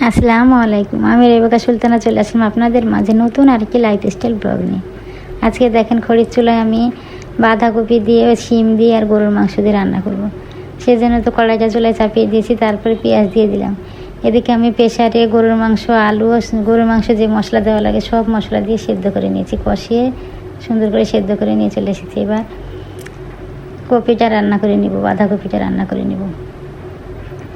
আসসালামু আলাইকুম। আমি রেবেকা সুলতানা চলে আসলাম আপনাদের মাঝে নতুন আর কি লাইফস্টাইল ব্লগ নিয়ে। আজকে দেখেন খড়ির চুলায় আমি বাঁধাকপি দিয়ে, শিম দিয়ে আর গরুর মাংস দিয়ে রান্না করব। সেজন্য তো কড়াইটা চুলায় চাপিয়ে দিয়েছি, তারপরে পেঁয়াজ দিয়ে দিলাম। এদিকে আমি প্রেসারে গরুর মাংস, আলু, গরুর মাংস যে মশলা দেওয়া লাগে সব মশলা দিয়ে সেদ্ধ করে নিয়েছি, কষিয়ে সুন্দর করে সেদ্ধ করে নিয়ে চলে এসেছি। এবার কপিটা রান্না করে নিব, বাঁধাকপিটা রান্না করে নিব।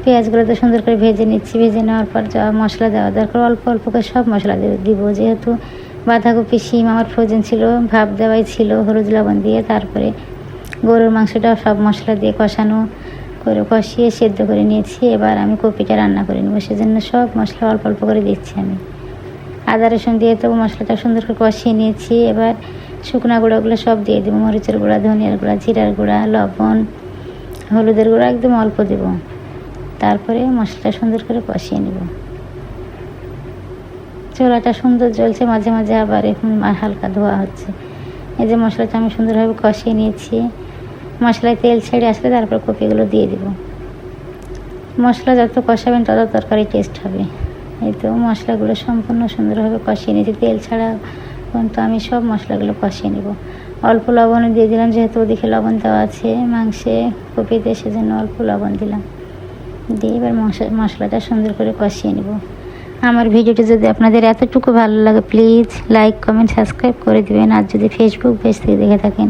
পেঁয়াজগুলো তো সুন্দর করে ভেজে নিচ্ছি। ভেজে নেওয়ার পর যা মশলা দেওয়া দরকার অল্প অল্প করে সব মশলা দিব, যেহেতু বাঁধাকপি, শিম আমার ফ্রোজেন ছিল, ভাপ দেওয়াই ছিল হলুদ লবণ দিয়ে। তারপরে গরুর মাংসটা সব মশলা দিয়ে কষানো করে কষিয়ে সেদ্ধ করে নিয়েছি। এবার আমি কপিটা রান্না করে নেবো, সেজন্য সব মশলা অল্প অল্প করে দিচ্ছি আমি। আদা রসুন দিয়ে তো মশলাটা সুন্দর করে কষিয়ে নিয়েছি। এবার শুকনা গুঁড়োগুলো সব দিয়ে দেবো, মরিচের গুঁড়া, ধনিয়ার গুঁড়া, জিরার গুঁড়া, লবণ, হলুদের গুঁড়া একদম অল্প দেবো। তারপরে মশলাটা সুন্দর করে কষিয়ে নেব। চুলাটা সুন্দর জ্বলছে, মাঝে মাঝে আবার এখন হালকা ধোয়া হচ্ছে। এই যে মশলাটা আমি সুন্দরভাবে কষিয়ে নিয়েছি। মশলায় তেল ছেড়ে আসলে তারপর কপিগুলো দিয়ে দেব। মশলা যত কষাবেন তত তরকারি টেস্ট হবে। এই তো মশলাগুলো সম্পূর্ণ সুন্দরভাবে কষিয়ে নিয়েছি, তেল ছাড়া পর্যন্ত আমি সব মশলাগুলো কষিয়ে নেব। অল্প লবণ দিয়ে দিলাম, যেহেতু ওদিকে লবণ দেওয়া আছে মাংসে, কপিতে, সেজন্য অল্প লবণ দিলাম। দিয়ে এবার মশলাটা সুন্দর করে কষিয়ে নেব। আমার ভিডিওটি যদি আপনাদের এতটুকু ভালো লাগে প্লিজ লাইক, কমেন্ট, সাবস্ক্রাইব করে দেবেন। আর যদি ফেসবুক পেজ থেকে দেখে থাকেন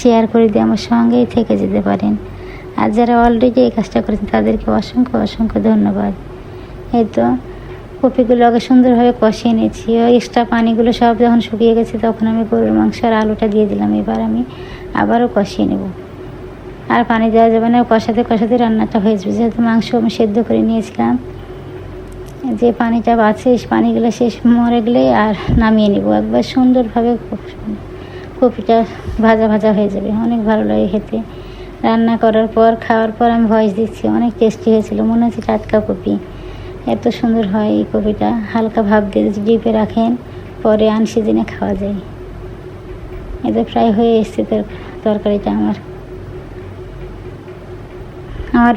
শেয়ার করে দিয়ে আমার সঙ্গেই থেকে যেতে পারেন। আর যারা অলরেডি এই কাজটা করেছেন তাদেরকে অসংখ্য অসংখ্য ধন্যবাদ। এই তো কপিগুলো আগে সুন্দরভাবে কষিয়ে নিয়েছি। ওই এক্সট্রা পানিগুলো সব যখন শুকিয়ে গেছে তখন আমি গরুর মাংস আর আলুটা দিয়ে দিলাম। এবার আমি আবারও কষিয়ে নেব। আর পানি দেওয়া যাবে না, কষাতে কষাতে রান্নাটা হয়ে যাবে। যেহেতু মাংস আমি সেদ্ধ করে নিয়েছিলাম, যে পানিটা আছে সেই পানিগুলো শেষ মরে গেলে আর নামিয়ে নেব। একবার সুন্দরভাবে কপিটা ভাজা ভাজা হয়ে যাবে, অনেক ভালো লাগে খেতে। রান্না করার পর, খাওয়ার পর আমি ভয়েস দিচ্ছি, অনেক টেস্টি হয়েছিল, মনে হচ্ছে টাটকা কপি। এত সুন্দর হয় এই কপিটা। হালকা ভাপ দিয়ে ডিপে রাখেন, পরে আনসিজনে খাওয়া যায়। এতে প্রায় হয়ে এসছে তরকারিটা আমার।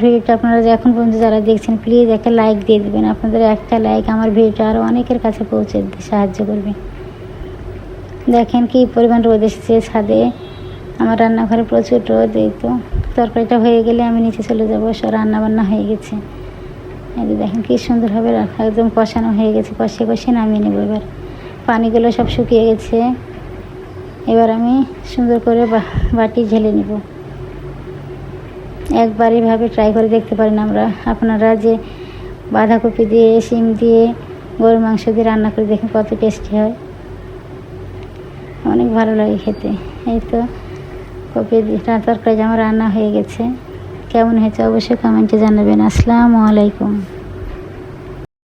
ভিডিওটা আপনারা যে এখন পর্যন্ত যারা দেখছেন প্লিজ একটা লাইক দিয়ে দেবেন। আপনাদের একটা লাইক আমার ভিডিওটা আরও অনেকের কাছে পৌঁছে দিতে সাহায্য করবে। দেখেন কি পরিমাণ রোদ এসেছে ছাদে, আমার রান্নাঘরে প্রচুর রোদ। এই তো তরকারিটা হয়ে গেলে আমি নিচে চলে যাবো, সব রান্নাবান্না হয়ে গেছে। এই যে দেখেন কি সুন্দরভাবে একদম কষানো হয়ে গেছে, কষিয়ে কষিয়ে নামিয়ে নেবো। এবার পানিগুলো সব শুকিয়ে গেছে। এবার আমি সুন্দর করে বাটি ঢেলে নেব। একবার এভাবে ট্রাই করে দেখতে পারেন আপনারা যে বাঁধাকপি দিয়ে, শিম দিয়ে, গরুর মাংস দিয়ে রান্না করে দেখেন কত টেস্টি হয়, অনেক ভালো লাগে খেতে। এই তো কপি তরকারি আমার রান্না হয়ে গেছে। কেমন হয়েছে অবশ্যই কমেন্টে জানাবেন। আসসালামু আলাইকুম।